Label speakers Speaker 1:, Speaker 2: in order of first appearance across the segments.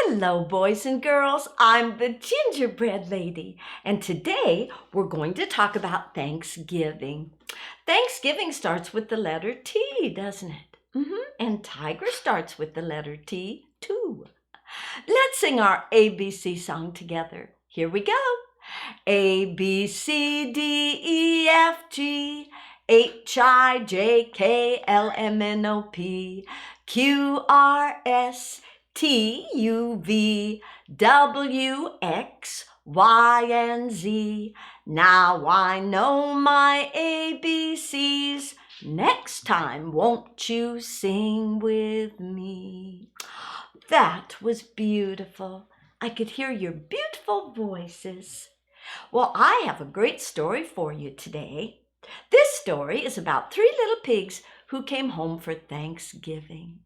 Speaker 1: Hello, boys and girls. I'm the Gingerbread Lady, and today we're going to talk about Thanksgiving. Thanksgiving starts with the letter T, doesn't it? And tiger starts with the letter T, too. Let's sing our ABC song together. Here we go. A, B, C, D, E, F, G, H, I, J, K, L, M, N, O, P, Q, R, S, T, U, V, W, X, Y, and Z. Now I know my ABCs. Next time, won't you sing with me? That was beautiful. I could hear your beautiful voices. Well, I have a great story for you today. This story is about three little pigs who came home for Thanksgiving.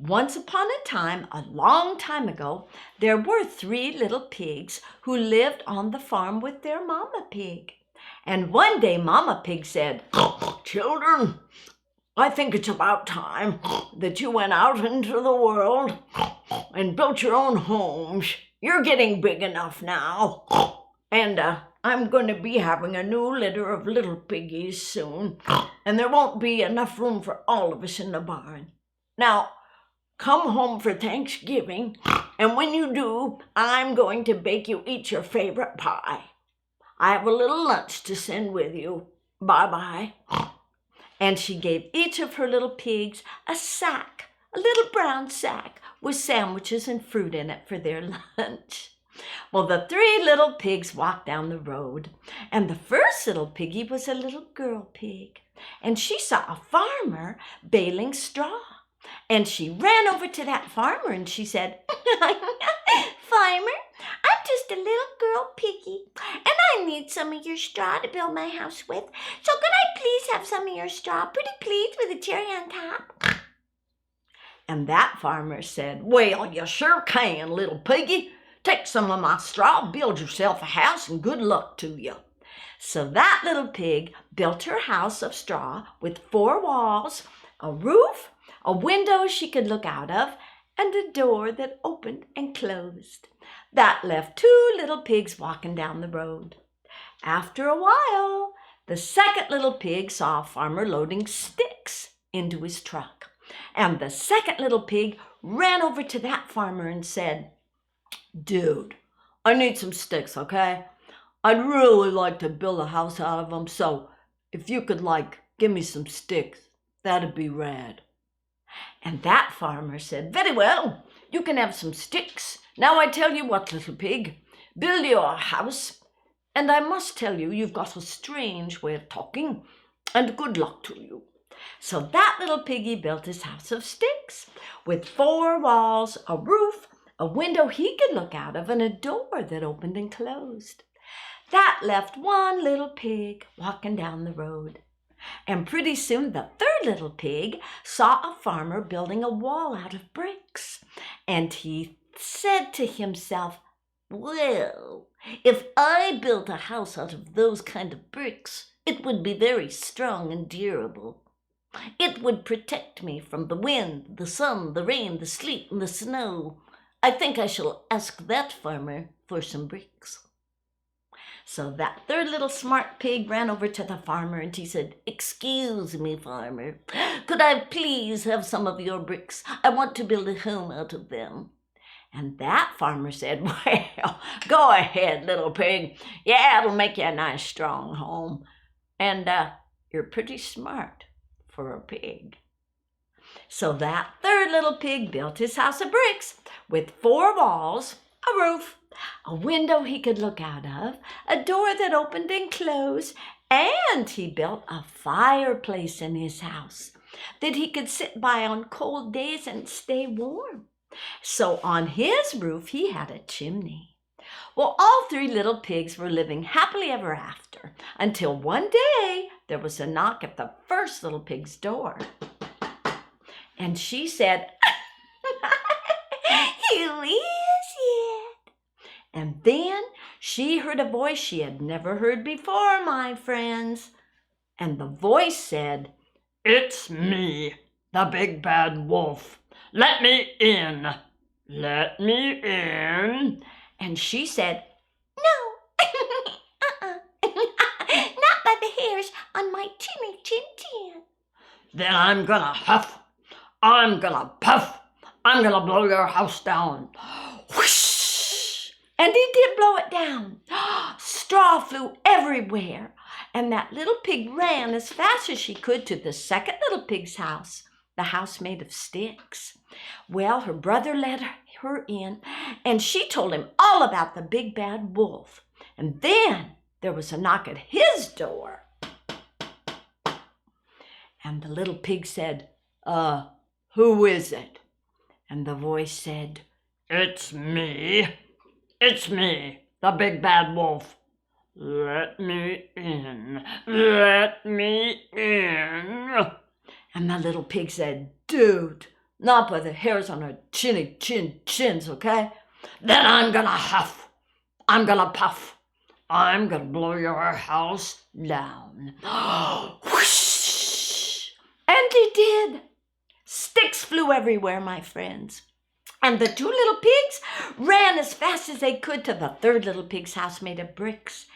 Speaker 1: Once upon a time, a long time ago, there were three little pigs who lived on the farm with their mama pig. And one day, Mama Pig said, "Children, I think it's about time that you went out into the world and built your own homes. You're getting big enough now. And I'm going to be having a new litter of little piggies soon, and there won't be enough room for all of us in the barn. Now, come home for Thanksgiving, and when you do, I'm going to bake you each your favorite pie. I have a little lunch to send with you. Bye-bye." And she gave each of her little pigs a sack, a little brown sack with sandwiches and fruit in it for their lunch. Well, the three little pigs walked down the road, and the first little piggy was a little girl pig, and she saw a farmer baling straw. And she ran over to that farmer and she said, "Farmer, I'm just a little girl piggy, and I need some of your straw to build my house with. So could I please have some of your straw, pretty please, with a cherry on top?" And that farmer said, "Well, you sure can, little piggy. Take some of my straw, build yourself a house, and good luck to you." So that little pig built her house of straw with 4 walls, a roof, a window she could look out of, and a door that opened and closed. That left 2 little pigs walking down the road. After a while, the second little pig saw a farmer loading sticks into his truck. And the second little pig ran over to that farmer and said, "Dude, I need some sticks, okay? I'd really like to build a house out of them, so if you could, give me some sticks, that'd be rad." And that farmer said, "Very well, you can have some sticks. Now I tell you what, little pig, build your house. And I must tell you, you've got a strange way of talking, and good luck to you." So that little piggy built his house of sticks with 4 walls, a roof, a window he could look out of, and a door that opened and closed. That left 1 little pig walking down the road. And pretty soon the 3rd little pig saw a farmer building a wall out of bricks. And he said to himself, "Well, if I built a house out of those kind of bricks, it would be very strong and durable. It would protect me from the wind, the sun, the rain, the sleet, and the snow. I think I shall ask that farmer for some bricks." So that 3rd little smart pig ran over to the farmer and he said, "Excuse me, farmer, could I please have some of your bricks? I want to build a home out of them." And that farmer said, "Well, go ahead, little pig. Yeah, it'll make you a nice strong home. And you're pretty smart for a pig." So that 3rd little pig built his house of bricks with 4 walls, a roof, a window he could look out of, a door that opened and closed, and he built a fireplace in his house that he could sit by on cold days and stay warm. So on his roof he had a chimney. Well, all 3 little pigs were living happily ever after until one day there was a knock at the first little pig's door. And she said, "Who is it?" And then she heard a voice she had never heard before, my friends. And the voice said,
Speaker 2: "It's me, the big bad wolf. Let me in."
Speaker 1: let me in. And she said, no, not by the hairs on my chinny chin chin. Then I'm gonna huff, I'm gonna puff, I'm gonna blow your house down. Whoosh! And he did blow it down. Straw flew everywhere. And that little pig ran as fast as she could to the second little pig's house, the house made of sticks. Well, her brother let her in, and she told him all about the big bad wolf. And then there was a knock at his door. And the little pig said, who is it? And the voice said, it's me, the big bad wolf. Let me in, let me in. And the little pig said, dude, not by the hairs on her chinny chins, okay? Then I'm gonna huff, I'm gonna puff, I'm gonna blow your house down. Whoosh! And he did. Sticks flew everywhere, my friends. And the two little pigs ran as fast as they could to the third little pig's house made of bricks.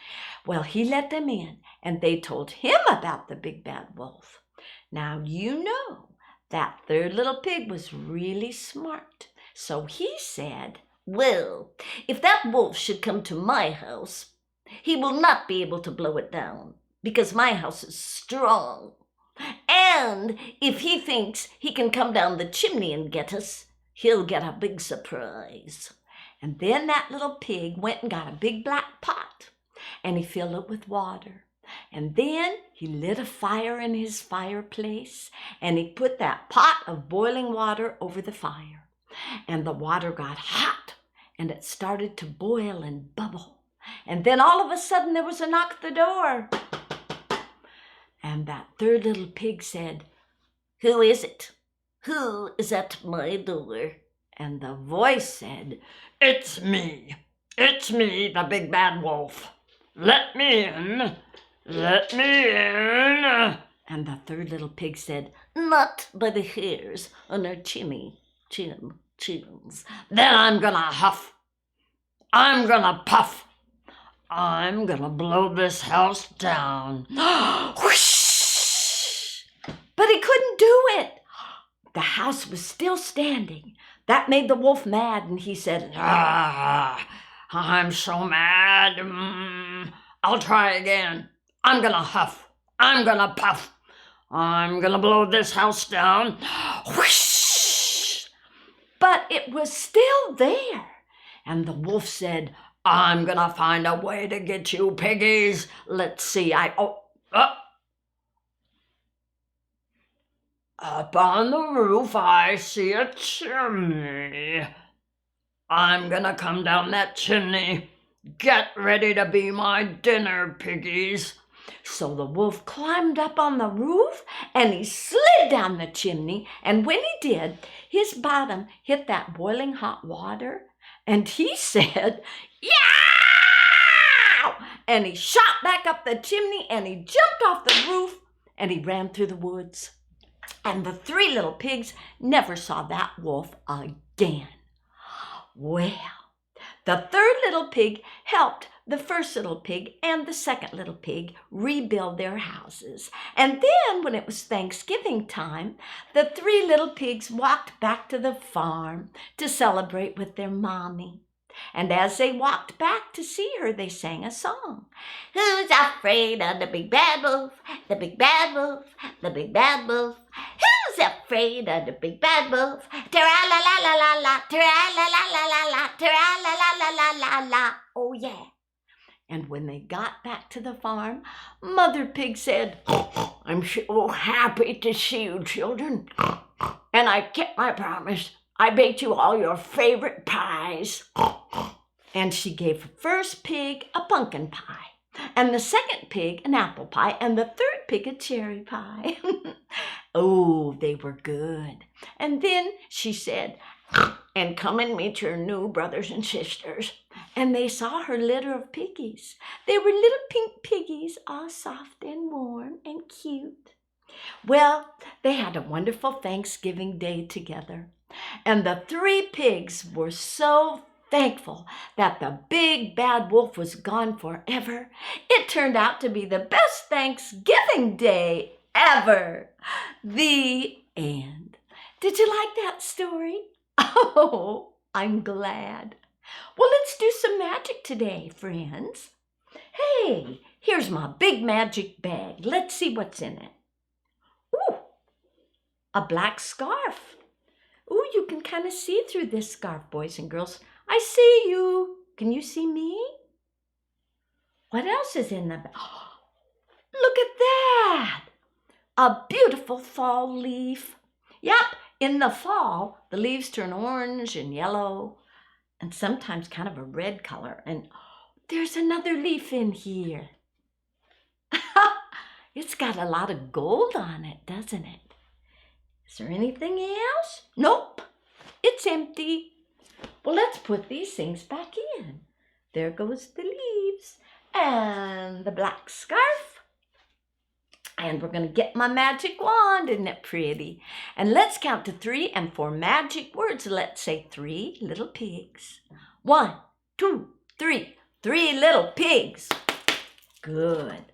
Speaker 1: Well, he let them in, and they told him about the big bad wolf. Now, you know, that third little pig was really smart. So he said, well, if that wolf should come to my house, he will not be able to blow it down, because my house is strong. And if he thinks he can come down the chimney and get us, he'll get a big surprise. And then that little pig went and got a big black pot, and he filled it with water. And then he lit a fire in his fireplace, and he put that pot of boiling water over the fire. And the water got hot, and it started to boil and bubble. And then all of a sudden there was a knock at the door. And that third little pig said, who is it? Who is at my door? And the voice said, it's me, the big bad wolf. Let me in, let me in. And the third little pig said, not by the hairs on her chins. Then I'm gonna huff, I'm gonna puff, I'm gonna blow this house down. Whoosh! But he couldn't do it. The house was still standing. That made the wolf mad, and he said, I'm so mad. I'll try again. I'm gonna huff, I'm gonna puff, I'm gonna blow this house down. Whoosh! But it was still there. And the wolf said, I'm gonna find a way to get you piggies. Let's see, up on the roof I see a chimney. I'm gonna come down that chimney. Get ready to be my dinner, piggies. So the wolf climbed up on the roof, and he slid down the chimney, and when he did, his bottom hit that boiling hot water, and he said, yow! And he shot back up the chimney, and he jumped off the roof, and he ran through the woods. And the three little pigs never saw that wolf again. Well, the third little pig helped the first little pig and the second little pig rebuild their houses. And then when it was Thanksgiving time, the three little pigs walked back to the farm to celebrate with their mommy. And as they walked back to see her, they sang a song. Who's afraid of the big bad wolf? The big bad wolf, the big bad wolf. Who's afraid of the big bad wolf? Tra-la-la-la-la-la, tra-la-la-la-la-la, tra-la-la-la-la-la-la. Oh, yeah. And when they got back to the farm, Mother Pig said, I'm so happy to see you, children. And I kept my promise. I baked you all your favorite pies. And she gave the first pig a pumpkin pie, and the second pig an apple pie, and the third pig a cherry pie. Oh, they were good. And then she said, and come and meet your new brothers and sisters. And they saw her litter of piggies. They were little pink piggies, all soft and warm and cute. Well, they had a wonderful Thanksgiving day together. And the three pigs were so thankful that the big bad wolf was gone forever. It turned out to be the best Thanksgiving day ever. The end. Did you like that story? Oh, I'm glad. Well, let's do some magic today, friends. Hey, here's my big magic bag. Let's see what's in it. Ooh, a black scarf. Ooh, you can kind of see through this scarf, boys and girls. I see you. Can you see me? What else is in the bag? Look at that. A beautiful fall leaf. Yep, in the fall, the leaves turn orange and yellow and sometimes kind of a red color. And there's another leaf in here. It's got a lot of gold on it, doesn't it? Is there anything else? Nope, it's empty. Well, let's put these things back in. There goes the leaves and the black scarf. And we're going to get my magic wand. Isn't it pretty? And let's count to 3 and 4 magic words. Let's say 3 little pigs. 1, 2, 3. 3 little pigs. Good.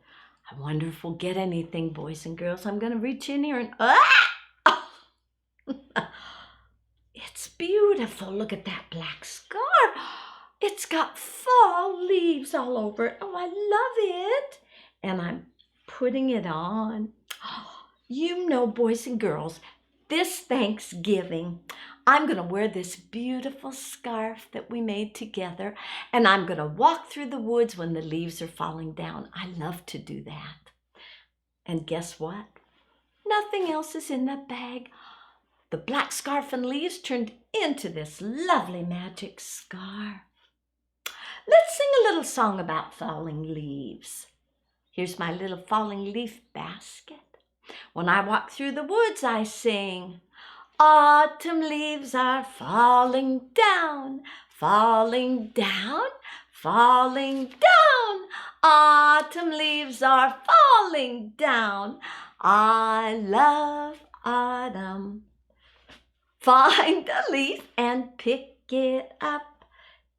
Speaker 1: I wonder if we'll get anything, boys and girls. I'm going to reach in here and... It's beautiful. Look at that black scarf. It's got fall leaves all over it. Oh, I love it. And I'm putting it on. You know, boys and girls, this Thanksgiving, I'm going to wear this beautiful scarf that we made together, and I'm going to walk through the woods when the leaves are falling down. I love to do that. And guess what? Nothing else is in that bag. The black scarf and leaves turned into this lovely magic scarf. Let's sing a little song about falling leaves. Here's my little falling leaf basket. When I walk through the woods, I sing, autumn leaves are falling down, falling down, falling down. Autumn leaves are falling down. I love autumn. Find a leaf and pick it up,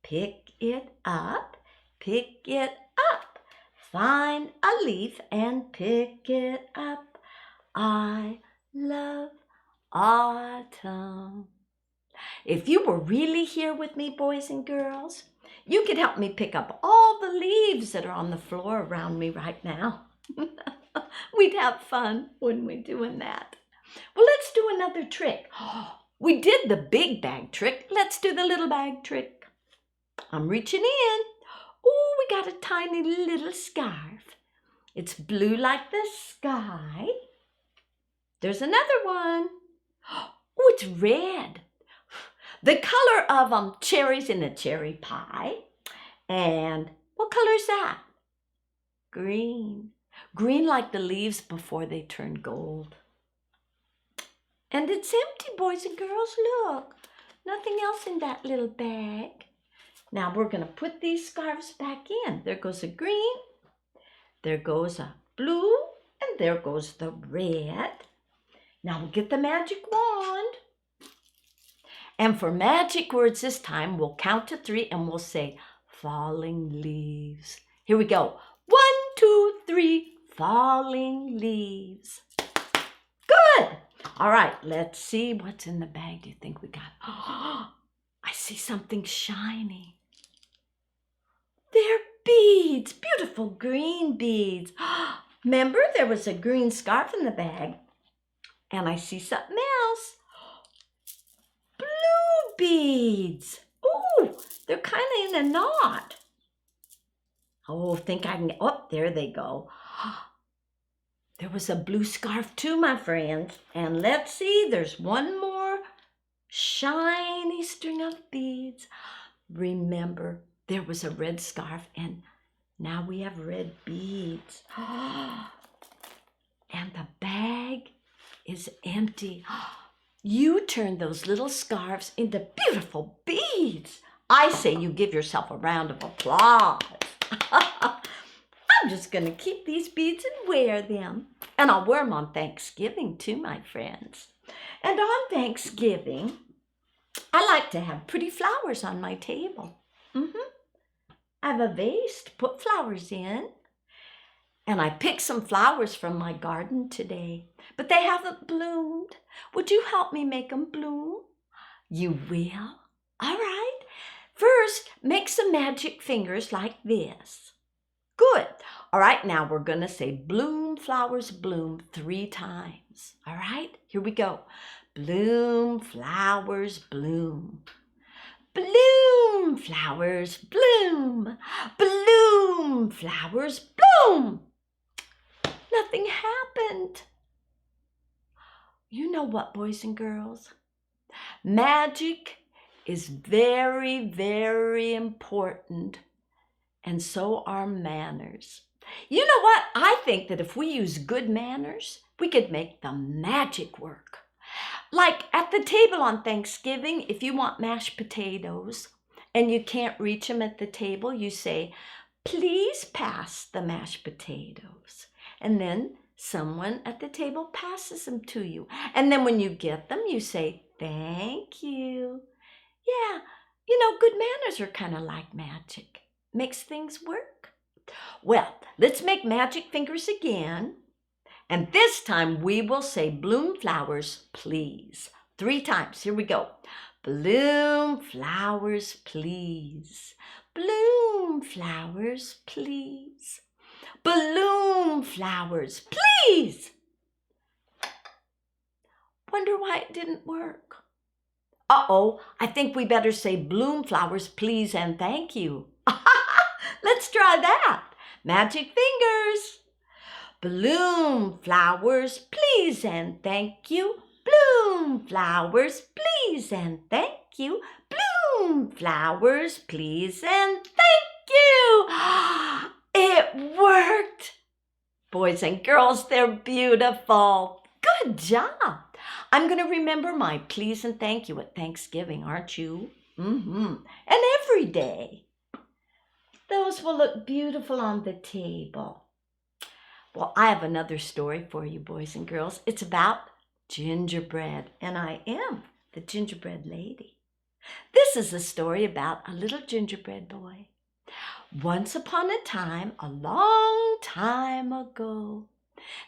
Speaker 1: pick it up, pick it up. Find a leaf and pick it up. I love autumn. If you were really here with me, boys and girls, you could help me pick up all the leaves that are on the floor around me right now. We'd have fun, wouldn't we, doing that? Well, let's do another trick. We did the big bag trick. Let's do the little bag trick. I'm reaching in. Oh, we got a tiny little scarf. It's blue like the sky. There's another one. Oh, it's red. The color of cherries in a cherry pie. And what color is that? Green. Green like the leaves before they turn gold. And it's empty, boys and girls. Look, nothing else in that little bag. Now we're going to put these scarves back in. There goes a green. There goes a blue. And there goes the red. Now we'll get the magic wand. And for magic words this time, we'll count to 3 and we'll say falling leaves. Here we go. 1, 2, 3, falling leaves. Good. All right, let's see what's in the bag. Do you think we got? Oh, I see something shiny. They're beads, beautiful green beads. Remember, there was a green scarf in the bag. And I see something else. Blue beads. Ooh, they're kind of in a knot. Oh, think I can, oh, there they go. There was a blue scarf too, my friends. And let's see, there's one more shiny string of beads. Remember, there was a red scarf and now we have red beads. And the bag is empty. You turned those little scarves into beautiful beads. I say you give yourself a round of applause. I'm just going to keep these beads and wear them. And I'll wear them on Thanksgiving too, my friends. And on Thanksgiving, I like to have pretty flowers on my table. I have a vase to put flowers in. And I picked some flowers from my garden today, but they haven't bloomed. Would you help me make them bloom? You will? All right. First, make some magic fingers like this. Good. All right, now we're going to say bloom, flowers, bloom 3 times. All right, here we go. Bloom, flowers, bloom. Bloom, flowers, bloom. Bloom, flowers, bloom. Nothing happened. You know what, boys and girls? Magic is very, very important, and so are manners. You know what? I think that if we use good manners, we could make the magic work. Like at the table on Thanksgiving, if you want mashed potatoes and you can't reach them at the table, you say, "Please pass the mashed potatoes." And then someone at the table passes them to you. And then when you get them, you say, "Thank you." Yeah, you know, good manners are kind of like magic. Makes things work. Well, let's make magic fingers again. And this time we will say bloom flowers, please. 3 times. Here we go. Bloom flowers, please. Bloom flowers, please. Bloom flowers, please. Wonder why it didn't work. Uh-oh, I think we better say bloom flowers, please, and thank you. Let's try that. Magic fingers. Bloom flowers, please, and thank you. Bloom flowers, please, and thank you. Bloom flowers, please, and thank you. It worked. Boys and girls, they're beautiful. Good job. I'm going to remember my please and thank you at Thanksgiving, aren't you? And every day. Those will look beautiful on the table. Well, I have another story for you, boys and girls. It's about gingerbread, and I am the gingerbread lady. This is a story about a little gingerbread boy. Once upon a time, a long time ago,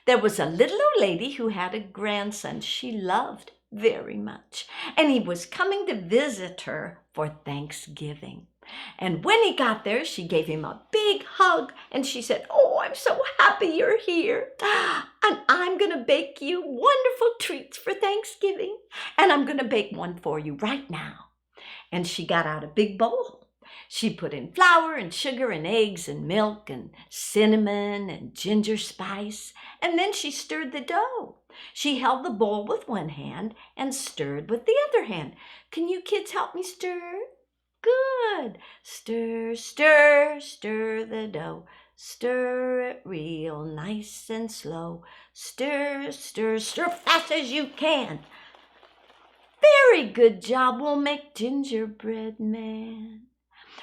Speaker 1: there was a little old lady who had a grandson she loved very much, and he was coming to visit her for Thanksgiving. And when he got there, she gave him a big hug, and she said, "Oh, I'm so happy you're here. And I'm going to bake you wonderful treats for Thanksgiving, and I'm going to bake one for you right now." And she got out a big bowl. She put in flour and sugar and eggs and milk and cinnamon and ginger spice, and then she stirred the dough. She held the bowl with one hand and stirred with the other hand. Can you kids help me stir? Good. Stir, stir, stir the dough. Stir it real nice and slow. Stir, stir, stir fast as you can. Very good job. We'll make gingerbread man.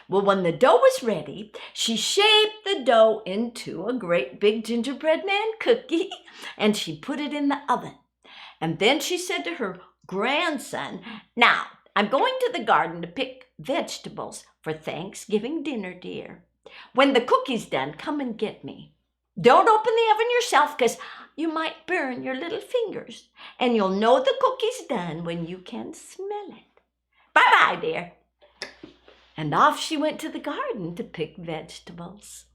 Speaker 1: Well, when the dough was ready, she shaped the dough into a great big gingerbread man cookie, and she put it in the oven. And then she said to her grandson, "Now, I'm going to the garden to pick vegetables for Thanksgiving dinner, dear. When the cookie's done, come and get me. Don't open the oven yourself, 'cause you might burn your little fingers, and you'll know the cookie's done when you can smell it. Bye-bye, dear." And off she went to the garden to pick vegetables.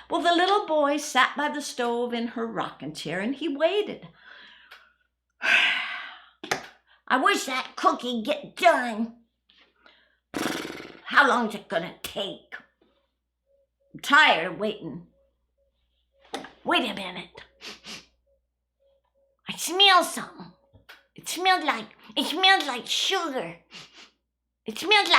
Speaker 1: Well, the little boy sat by the stove in her rocking chair, and he waited. "I wish that cookie'd get done. How long's it gonna take? I'm tired of waiting. Wait a minute. I smell something. It smells like sugar. It smells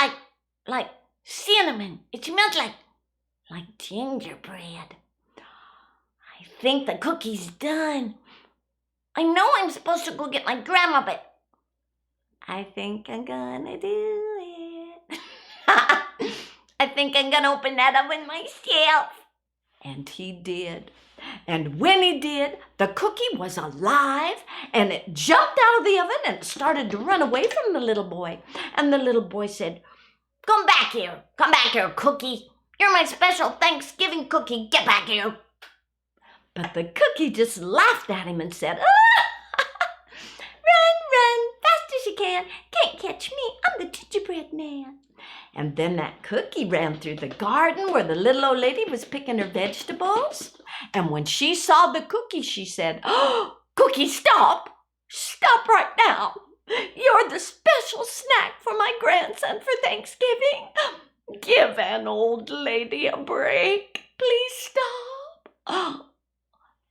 Speaker 1: like cinnamon. It smells like gingerbread. I think the cookie's done. I know I'm supposed to go get my grandma, but I think I'm gonna do it. I think I'm gonna open that oven myself." And he did. And when he did, the cookie was alive and it jumped out of the oven and it started to run away from the little boy. And the little boy said, come back here, cookie. You're my special Thanksgiving cookie. Get back here. But the cookie just laughed at him and said, run, fast as you can. Can't catch me. I'm the gingerbread man. And then that cookie ran through the garden where the little old lady was picking her vegetables. And when she saw the cookie, she said, oh, Cookie, stop. Stop right now. You're the special snack for my grandson for Thanksgiving. Give an old lady a break. Please stop.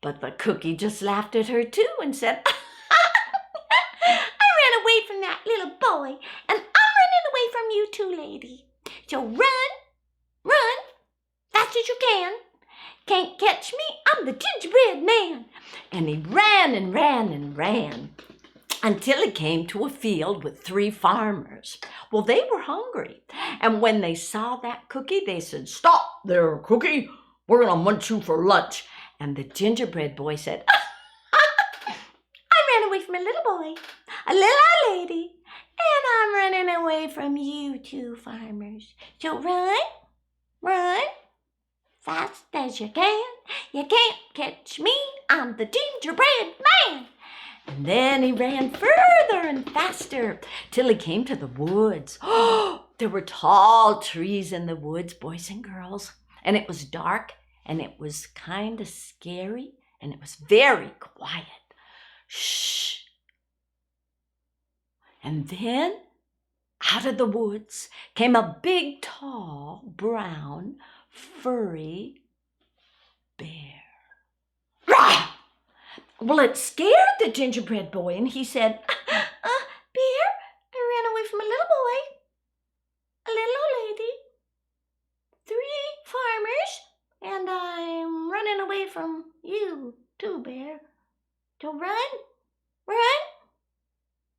Speaker 1: But the cookie just laughed at her too and said, I ran away from that little boy, and I'm running away from you too, lady. So run, fast as you can. Can't catch me, I'm the gingerbread man. And he ran and ran and ran until he came to a field with 3 farmers. Well, they were hungry. And when they saw that cookie, they said, stop there, Cookie. We're going to munch you for lunch. And the gingerbread boy said, I ran away from a little boy, a little old lady, and I'm running away from you 2 farmers. So run, fast as you can. You can't catch me, I'm the gingerbread man. And then he ran further and faster till he came to the woods. Oh, there were tall trees in the woods, boys and girls, and it was dark and it was kind of scary and it was very quiet. Shh. And then out of the woods came a big, tall, brown, furry bear. Rah! Well, it scared the gingerbread boy, and he said, Bear, I ran away from a little boy, a little old lady, 3 farmers, and I'm running away from you too, Bear. So run,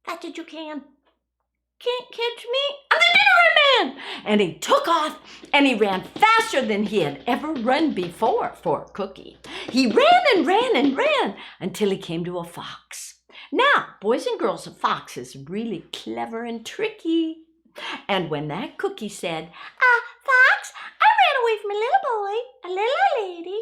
Speaker 1: fast as you can. Can't catch me, I'm the gingerbread man. And he took off and he ran faster than he had ever run before for Cookie. He ran and ran and ran until he came to a fox. Now, boys and girls, a fox is really clever and tricky. And when that Cookie said, Fox, I ran away from a little boy, a little lady,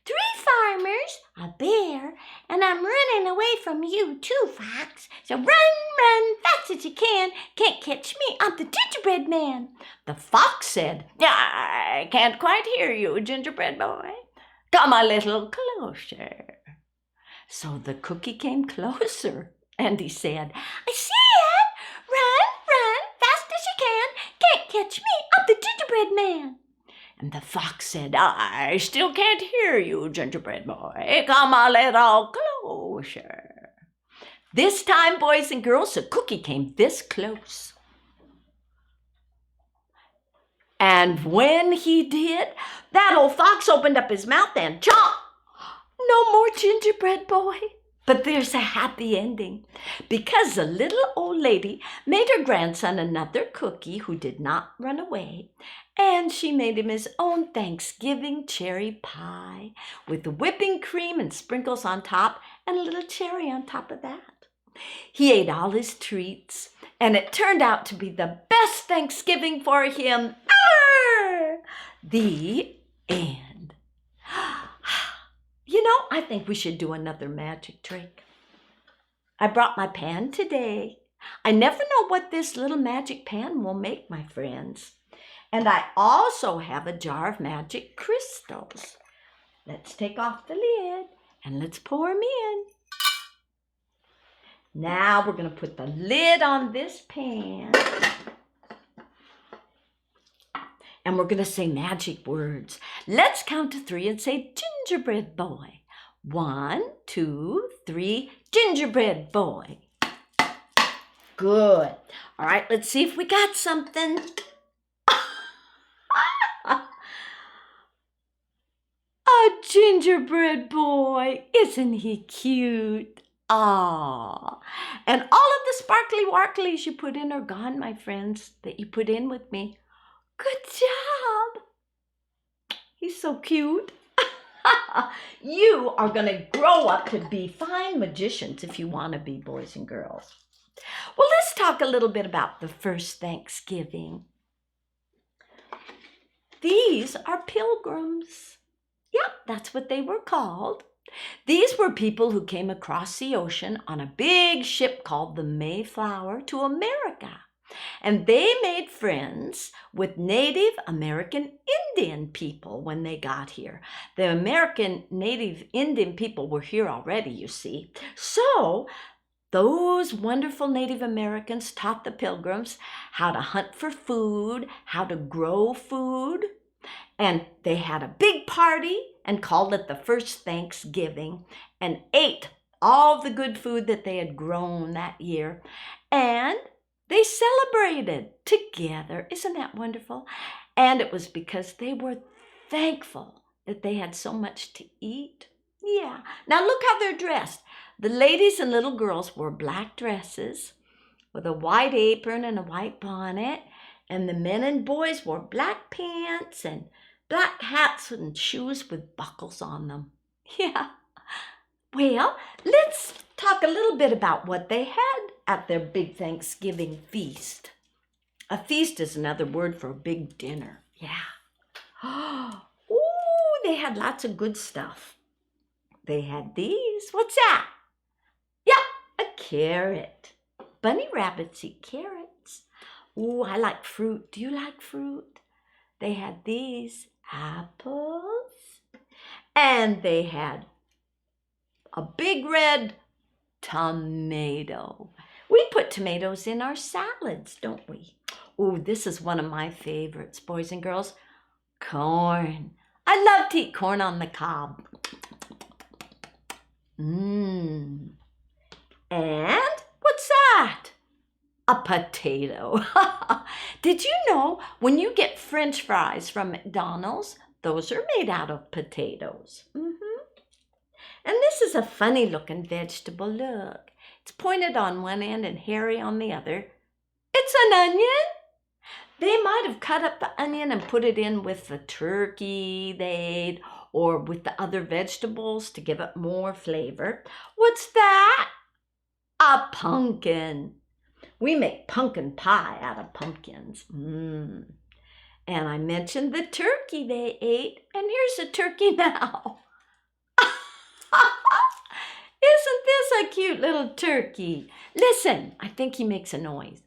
Speaker 1: 3 farmers, a bear, and I'm running away from you too, Fox. So run, fast as you can. Can't catch me, I'm the gingerbread man. The fox said, I can't quite hear you, gingerbread boy. Come a little closer. So the Cookie came closer, and he said, I see it. Run, fast as you can. Can't catch me, I'm the gingerbread man. And the fox said, I still can't hear you, gingerbread boy. Come a little closer. This time, boys and girls, the Cookie came this close. And when he did, that old fox opened up his mouth and chomp! No more gingerbread boy. But there's a happy ending, because the little old lady made her grandson another cookie who did not run away, and she made him his own Thanksgiving cherry pie with whipping cream and sprinkles on top and a little cherry on top of that. He ate all his treats, and it turned out to be the best Thanksgiving for him ever. The end. You know, I think we should do another magic trick. I brought my pan today. I never know what this little magic pan will make, my friends. And I also have a jar of magic crystals. Let's take off the lid and let's pour them in. Now we're going to put the lid on this pan. And we're going to say magic words. Let's count to 3 and say gingerbread boy. 1, 2, 3, gingerbread boy. Good. All right, let's see if we got something. A gingerbread boy. Isn't he cute? Ah, and all of the sparkly warklies you put in are gone, my friends, that you put in with me. Good job. He's so cute. You are going to grow up to be fine magicians if you want to be, boys and girls. Well, let's talk a little bit about the first Thanksgiving. These are pilgrims. Yep, that's what they were called. These were people who came across the ocean on a big ship called the Mayflower to America. And they made friends with Native American Indian people when they got here. The American Native Indian people were here already, you see. So those wonderful Native Americans taught the pilgrims how to hunt for food, how to grow food. And they had a big party and called it the first Thanksgiving and ate all the good food that they had grown that year. And they celebrated together. Isn't that wonderful? And it was because they were thankful that they had so much to eat. Yeah. Now look how they're dressed. The ladies and little girls wore black dresses with a white apron and a white bonnet. And the men and boys wore black pants and black hats and shoes with buckles on them. Yeah. Well, let's talk a little bit about what they had at their big Thanksgiving feast. A feast is another word for a big dinner. Yeah. Ooh, they had lots of good stuff. They had these. What's that? Yeah, a carrot. Bunny rabbits eat carrots. Ooh, I like fruit. Do you like fruit? They had these apples. And they had a big red tomato. We put tomatoes in our salads, don't we? Ooh, this is one of my favorites, boys and girls. Corn. I love to eat corn on the cob. Mmm. And what's that? A potato. Did you know when you get French fries from McDonald's, those are made out of potatoes? And this is a funny looking vegetable. Look, it's pointed on one end and hairy on the other. It's an onion. They might have cut up the onion and put it in with the turkey they ate or with the other vegetables to give it more flavor. What's that? A pumpkin. We make pumpkin pie out of pumpkins. And I mentioned the turkey they ate, and here's a turkey now. Isn't this a cute little turkey? Listen, I think he makes a noise.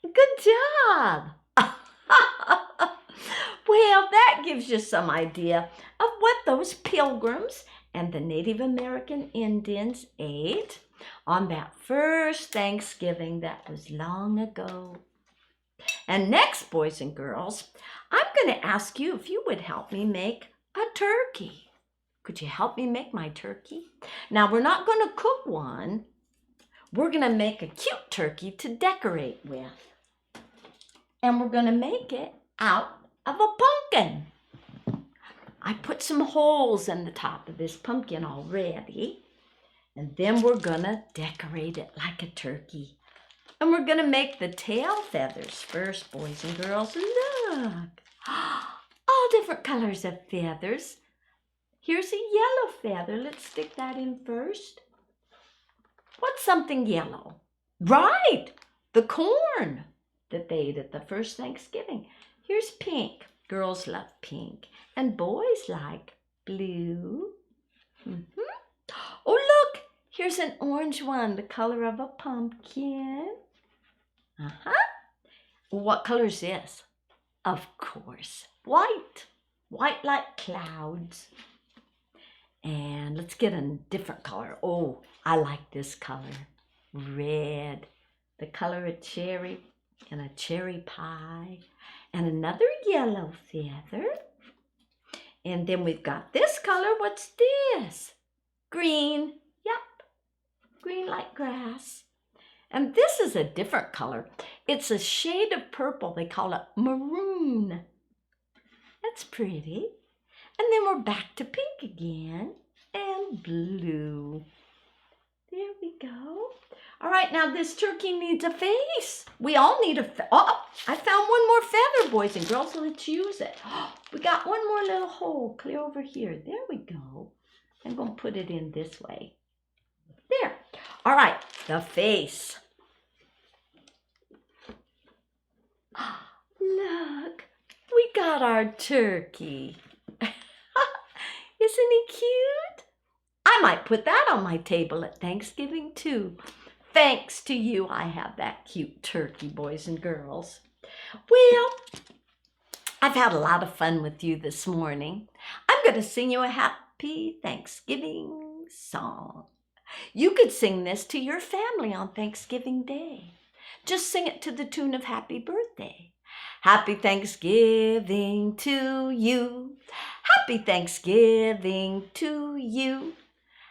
Speaker 1: Good job. Well, that gives you some idea of what those pilgrims and the Native American Indians ate on that first Thanksgiving that was long ago. And next, boys and girls, I'm going to ask you if you would help me make a turkey. Could you help me make my turkey? Now, we're not going to cook one. We're going to make a cute turkey to decorate with. And we're going to make it out of a pumpkin. I put some holes in the top of this pumpkin already. And then we're going to decorate it like a turkey. And we're going to make the tail feathers first, boys and girls. Look, all different colors of feathers. Here's a yellow feather. Let's stick that in first. What's something yellow? Right, the corn that they ate at the first Thanksgiving. Here's pink. Girls love pink. And boys like blue. Oh, look, here's an orange one, the color of a pumpkin. What color is this? Of course, white. White like clouds. And let's get a different color. Oh, I like this color. Red. The color of cherry and a cherry pie. And another yellow feather. And then we've got this color. What's this? Green. Yep. Green like grass. And this is a different color. It's a shade of purple. They call it maroon. That's pretty. And then we're back to pink again and blue. There we go. All right, now this turkey needs a face. We all need a face. Oh, I found one more feather, boys and girls. Let's use it. We got one more little hole clear over here. There we go. I'm going to put it in this way. There. All right, the face. Look, we got our turkey. Isn't he cute? I might put that on my table at Thanksgiving too. Thanks to you, I have that cute turkey, boys and girls. Well, I've had a lot of fun with you this morning. I'm going to sing you a happy Thanksgiving song. You could sing this to your family on Thanksgiving Day. Just sing it to the tune of Happy Birthday. Happy Thanksgiving to you. Happy Thanksgiving to you.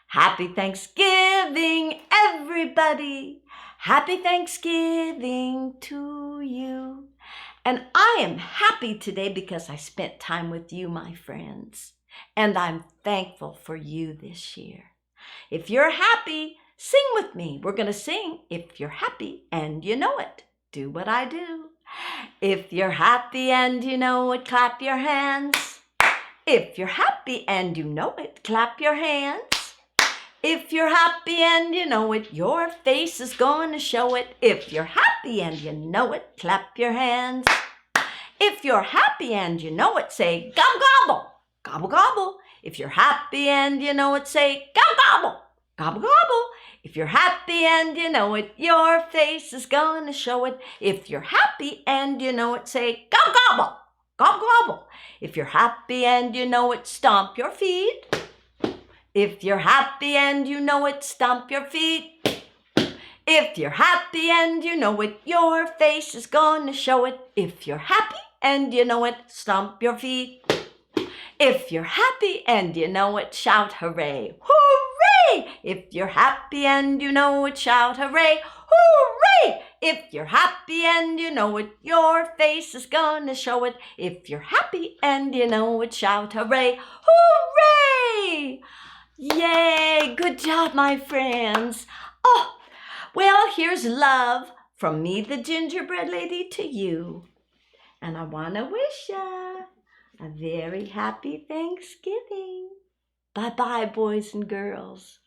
Speaker 1: Happy Thanksgiving, everybody. Happy Thanksgiving to you. And I am happy today because I spent time with you, my friends. And I'm thankful for you this year. If you're happy, sing with me. We're going to sing If You're Happy and You Know It. Do what I do. If you're happy and you know it, clap your hands. If you're happy and you know it, clap your hands. If you're happy and you know it, your face is going to show it. If you're happy and you know it, clap your hands. If you're happy and you know it, say gobble gobble, gobble gobble. If you're happy and you know it, say gobble gobble, gobble gobble. If you're happy and you know it, your face is going to show it. If you're happy and you know it, say gobble gobble, gobble gobble. If you're happy and you know it, stomp your feet. If you're happy and you know it, stomp your feet. If you're happy and you know it, your face is gonna show it. If you're happy and you know it, stomp your feet. If you're happy and you know it, shout hooray. Hooray! If you're happy and you know it, shout hooray. Hooray! If you're happy and you know it, your face is gonna show it. If you're happy and you know it, shout hooray. Hooray! Yay! Good job, my friends. Oh, well, here's love from me, the Gingerbread Lady, to you. And I want to wish ya a very happy Thanksgiving. Bye-bye, boys and girls.